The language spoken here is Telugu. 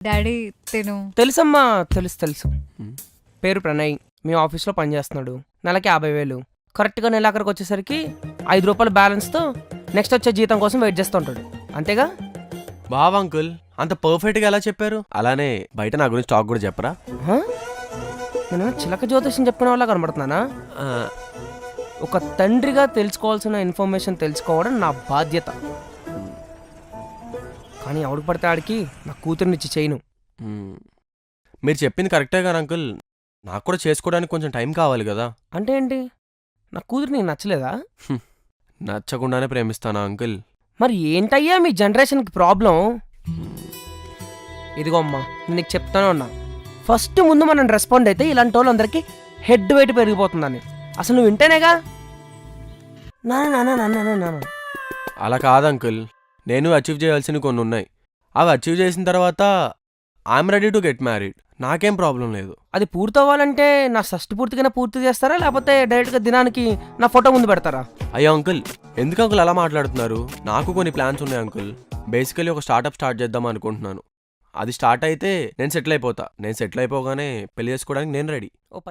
డాడీ తిను. తెలుసమ్మా, తెలుసు. పేరు ప్రణయ్, మీ ఆఫీస్లో పనిచేస్తున్నాడు. నెలకి 50,000. కరెక్ట్గా నెలాఖరికి వచ్చేసరికి 5 రూపాయల బ్యాలెన్స్తో నెక్స్ట్ వచ్చే జీతం కోసం వెయిట్ చేస్తూ ఉంటాడు. అంతేగా? బావ్ అంకుల్, అంత పర్ఫెక్ట్గా ఎలా చెప్పారు? అలానే బయట నా గురించి టాక్ కూడా చెప్పరా? హ? నేను చిలక జ్యోతిషం చెప్పిన వాళ్ళ కనబడుతున్నానా? ఆ, ఒక తండ్రిగా తెలుసుకోవాల్సిన ఇన్ఫర్మేషన్ తెలుసుకోవడం నా బాధ్యత. కానీ ఎవడికి పడితే ఆడికి నా కూతురునిచ్చి చేయను. మ్, మీరు చెప్పింది కరెక్టే కానీ అంకుల్, నాకు కూడా చేసుకోవడానికి కొంచెం టైం కావాలి కదా. అంటే ఏంటి? నా కూతురు నీకు నచ్చలేదా? నచ్చకుండానే ప్రేమిస్తానా అంకుల్? మరి ఏంటయ్యా మీ జనరేషన్కి ప్రాబ్లం? ఇదిగో అమ్మా, నేను నీకు చెప్తానే ఉన్నా. ఫస్ట్ ముందు మనం రెస్పాండ్ అయితే ఇలాంటి వాళ్ళందరికీ హెడ్ వెయిట్ పెరిగిపోతుందని. అసలు నువ్వు వింటేనేగా నా. అలా కాదు అంకుల్, నేను అచీవ్ చేయాల్సినవి కొన్ని ఉన్నాయి. అవి అచీవ్ చేసిన తర్వాత I'm ready to get married. నాకేం ప్రాబ్లం లేదు. అది పూర్తవ్వాలంటే నా షష్టి పూర్తిగానే పూర్తి చేస్తారా, లేకపోతే డైరెక్ట్గా దినానికి నా ఫోటో ముందు పెడతారా? అయ్యో అంకుల్, ఎందుకు అంకుల్ అలా మాట్లాడుతున్నారు? నాకు కొన్ని ప్లాన్స్ ఉన్నాయి అంకుల్. బేసికలీ ఒక స్టార్ట్అప్ స్టార్ట్ చేద్దాం అనుకుంటున్నాను. అది స్టార్ట్ అయితే నేను సెటిల్ అయిపోతా. నేను సెటిల్ అయిపోగానే పెళ్లి చేసుకోవడానికి నేను రెడీ. ఓ పని